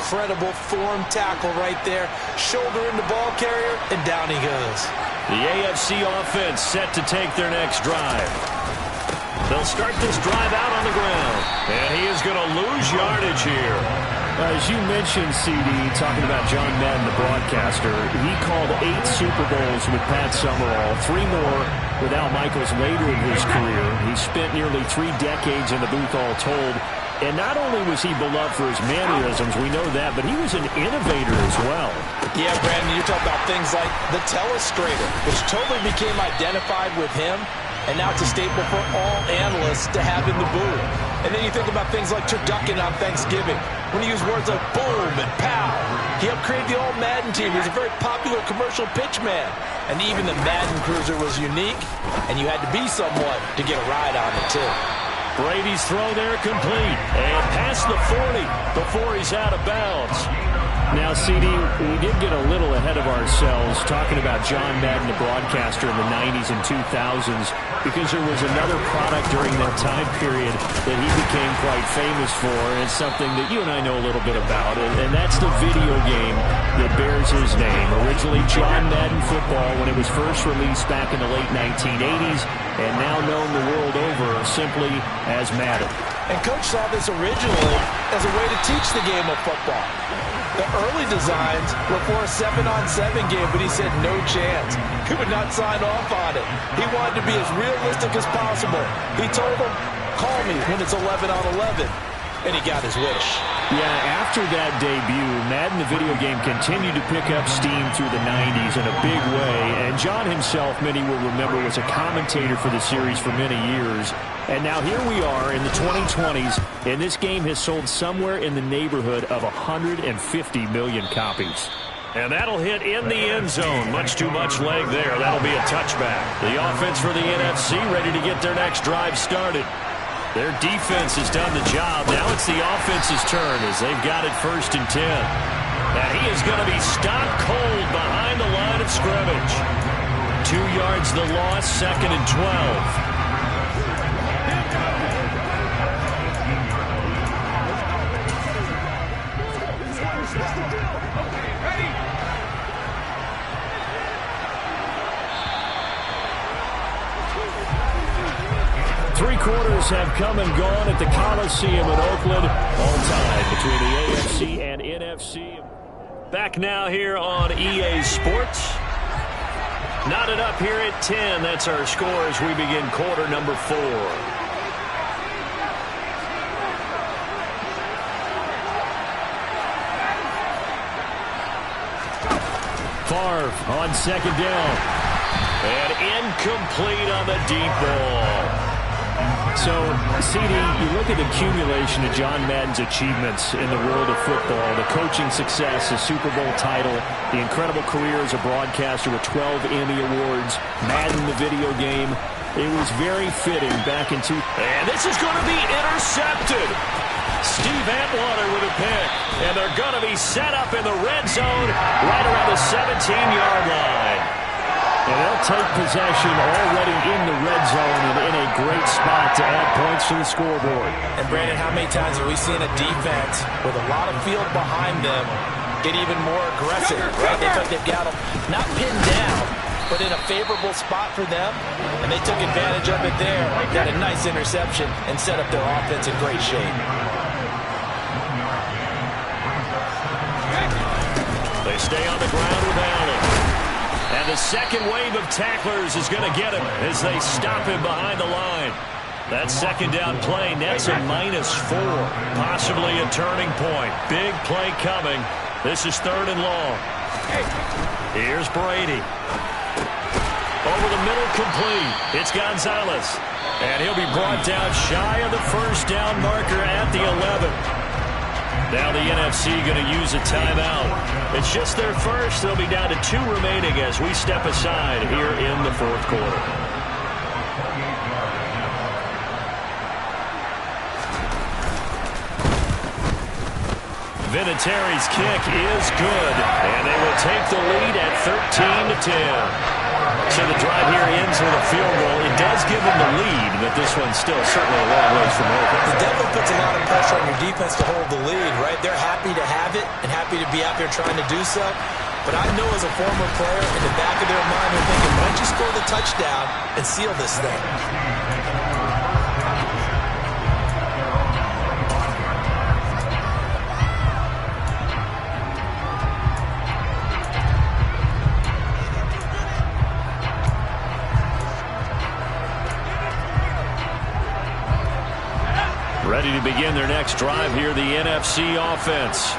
incredible form tackle right there. Shoulder in the ball carrier, and down he goes. The AFC offense set to take their next drive. They'll start this drive out on the ground. And he is going to lose yardage here. As you mentioned, CD, talking about John Madden, the broadcaster, he called 8 Super Bowls with Pat Summerall, 3 more with Al Michaels later in his career. He spent nearly 3 decades in the booth all told. And not only was he beloved for his mannerisms, we know that, but he was an innovator as well. Yeah, Brandon, you're talking about things like the telestrator, which totally became identified with him, and now it's a staple for all analysts to have in the booth. And then you think about things like turducken on Thanksgiving, when you use words like boom and pow. He helped create the old Madden team. He was a very popular commercial pitch man. And even the Madden Cruiser was unique, and you had to be someone to get a ride on it, too. Brady's throw there complete. And past the 40 before he's out of bounds. Now, CD, we did get a little ahead of ourselves talking about John Madden, the broadcaster in the 90s and 2000s, because there was another product during that time period that he became quite famous for, and it's something that you and I know a little bit about, and that's the video game that bears his name. Originally John Madden Football when it was first released back in the late 1980s, and now known the world over simply as Madden. And Coach saw this originally as a way to teach the game of football. The early designs were for a 7-on-7 game, but he said no chance. He would not sign off on it. He wanted to be as realistic as possible. He told him, call me when it's 11-on-11. And he got his wish. Yeah, after that debut, Madden the video game continued to pick up steam through the 90s in a big way. And John himself, many will remember, was a commentator for the series for many years. And now here we are in the 2020s, and this game has sold somewhere in the neighborhood of 150 million copies. And that'll hit in the end zone. Much too much leg there. That'll be a touchback. The offense for the NFC ready to get their next drive started. Their defense has done the job. Now it's the offense's turn as they've got it 1st and 10. And he is going to be stopped cold behind the line of scrimmage. 2 yards the loss, 2nd and 12. 3 quarters have come and gone at the Coliseum in Oakland. All tied between the AFC and NFC. Back now here on EA Sports. Knotted up here at 10. That's our score as we begin quarter number 4. Favre on 2nd down. And incomplete on the deep ball. So, CD, you look at the accumulation of John Madden's achievements in the world of football, the coaching success, the Super Bowl title, the incredible career as a broadcaster with 12 Emmy Awards, Madden the video game. It was very fitting back in And this is going to be intercepted. Steve Atwater with a pick. And they're going to be set up in the red zone right around the 17-yard line. And they'll take possession already in the red zone and in a great spot to add points to the scoreboard. And, Brandon, how many times have we seen a defense with a lot of field behind them get even more aggressive? Right? They they've got them not pinned down, but in a favorable spot for them, and they took advantage of it there. Got a nice interception and set up their offense in great shape. They stay on the ground with Allen. And the second wave of tacklers is going to get him as they stop him behind the line. That 2nd down play nets a -4. Possibly a turning point. Big play coming. This is 3rd and long. Here's Brady. Over the middle, complete. It's Gonzalez. And he'll be brought down shy of the 1st down marker at the 11. Now the NFC going to use a timeout. It's just their first. They'll be down to 2 remaining as we step aside here in the 4th quarter. Vinatieri's kick is good, and they will take the lead at 13-10. So the drive here ends with a field goal. It does give them the lead, but this one's still certainly a long ways from over. It definitely puts a lot of pressure on your defense to hold the lead, right? They're happy to have it and happy to be out there trying to do so. But I know as a former player, in the back of their mind, they're thinking, why don't you score the touchdown and seal this thing? Ready to begin their next drive here, the NFC offense.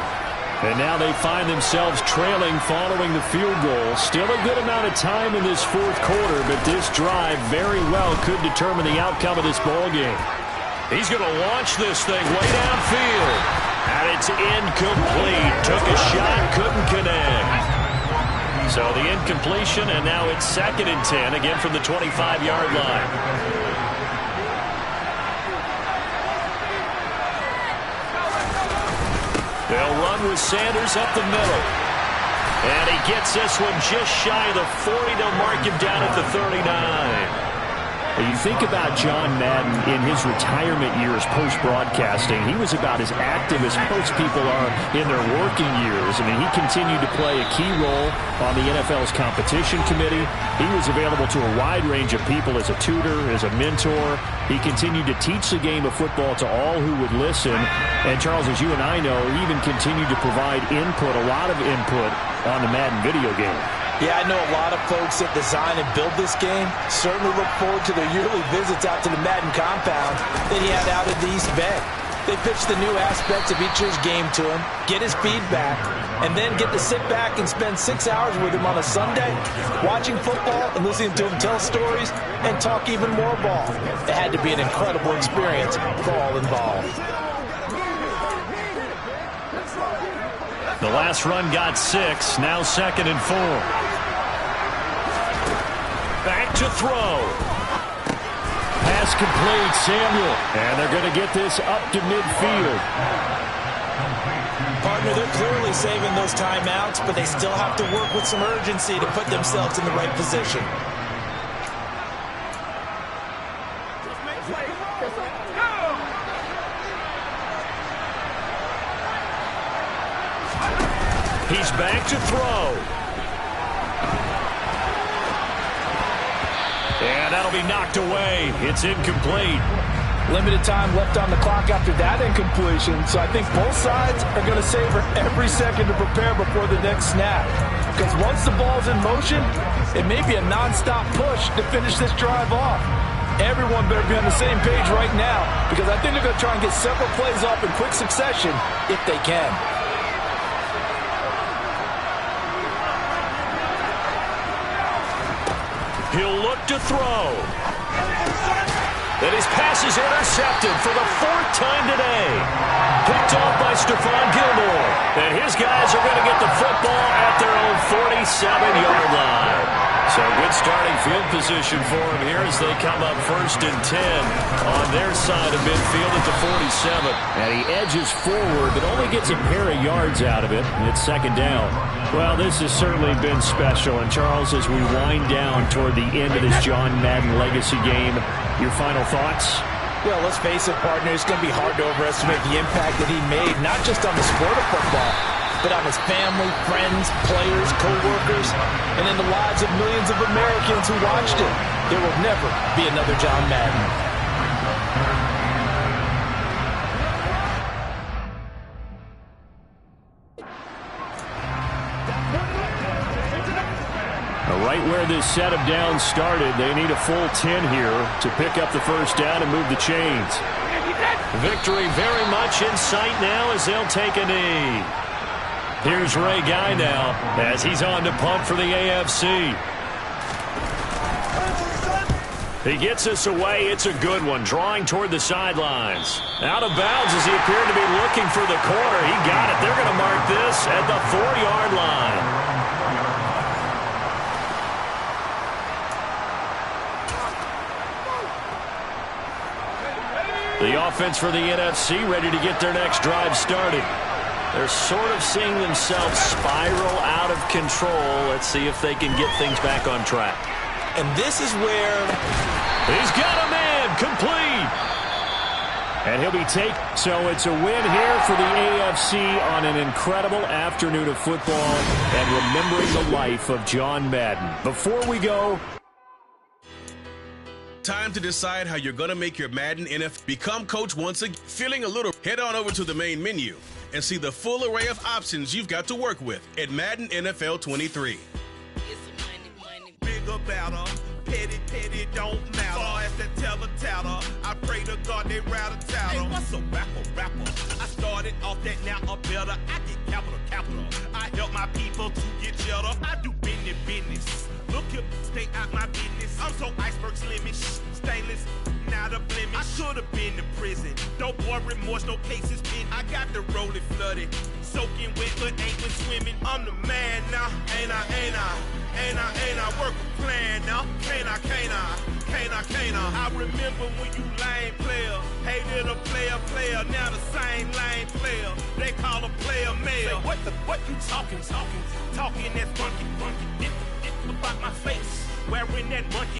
And now they find themselves trailing following the field goal. Still a good amount of time in this fourth quarter, but this drive very well could determine the outcome of this ball game. He's going to launch this thing way downfield. And it's incomplete. Took a shot, couldn't connect. So the incompletion, and now it's 2nd and 10, again from the 25-yard line. They'll run with Sanders up the middle. And he gets this one just shy of the 40. They'll mark him down at the 39. You think about John Madden in his retirement years post-broadcasting. He was about as active as most people are in their working years. I mean, he continued to play a key role on the NFL's competition committee. He was available to a wide range of people as a tutor, as a mentor. He continued to teach the game of football to all who would listen. And Charles, as you and I know, he even continued to provide input, a lot of input on the Madden video game. Yeah, I know a lot of folks that design and build this game certainly look forward to their yearly visits out to the Madden compound that he had out at the East Bay. They pitch the new aspects of each year's game to him, get his feedback, and then get to sit back and spend 6 hours with him on a Sunday, watching football and listening to him tell stories and talk even more ball. It had to be an incredible experience for all involved. The last run got 6, now 2nd and 4. Back to throw. Pass complete, Samuel. And they're going to get this up to midfield. Partner, they're clearly saving those timeouts, but they still have to work with some urgency to put themselves in the right position. He's back to throw. And that'll be knocked away. It's incomplete. Limited time left on the clock after that incompletion, so I think both sides are going to savor every second to prepare before the next snap. Because once the ball's in motion, it may be a nonstop push to finish this drive off. Everyone better be on the same page right now, because I think they're going to try and get several plays off in quick succession if they can. He'll look to throw. And his pass is intercepted for the 4th time today. Picked off by Stephon Gilmore. And his guys are going to get the football at their own 47-yard line. So good starting field position for him here as they come up 1st and 10 on their side of midfield at the 47. And he edges forward, but only gets a pair of yards out of it. And it's 2nd down. Well, this has certainly been special. And, Charles, as we wind down toward the end of this John Madden legacy game, your final thoughts? Well, let's face it, partner, it's going to be hard to overestimate the impact that he made, not just on the sport of football, but on his family, friends, players, co-workers, and in the lives of millions of Americans who watched him. There will never be another John Madden. Right where this set of downs started, they need a full 10 here to pick up the 1st down and move the chains. Victory very much in sight now as they'll take a knee. Here's Ray Guy now as he's on to punt for the AFC. He gets us away. It's a good one, drawing toward the sidelines. Out of bounds as he appeared to be looking for the corner. He got it. They're going to mark this at the 4-yard line. The offense for the NFC ready to get their next drive started. They're sort of seeing themselves spiral out of control. Let's see if they can get things back on track. And this is where... He's got a man, complete. And he'll be taken. So it's a win here for the AFC on an incredible afternoon of football and remembering the life of John Madden. Before we go... Time to decide how you're going to make your Madden NFL. Become coach once again. Feeling a little? Head on over to the main menu and see the full array of options you've got to work with at Madden NFL 23. Bigger, better, petty, don't matter. Far as that tattle, I pray to God they rattle tattle. Hey, what's a rapper? I started off that, now I'm better. I get capital. I help my people to get cheddar. I do business. Look here, stay out my business. I'm so iceberg slimish, stainless, not a blemish. I should have been in prison. No boy remorse, no cases pinned. I got the rolling flooded, soaking wet, but ain't been swimming. I'm the man now, ain't I work a plan now. Can't I? I remember when you lame player, hated a player, now the same lame player. They call a player male. Say, what you talking that's funky, about my face, wearing that monkey.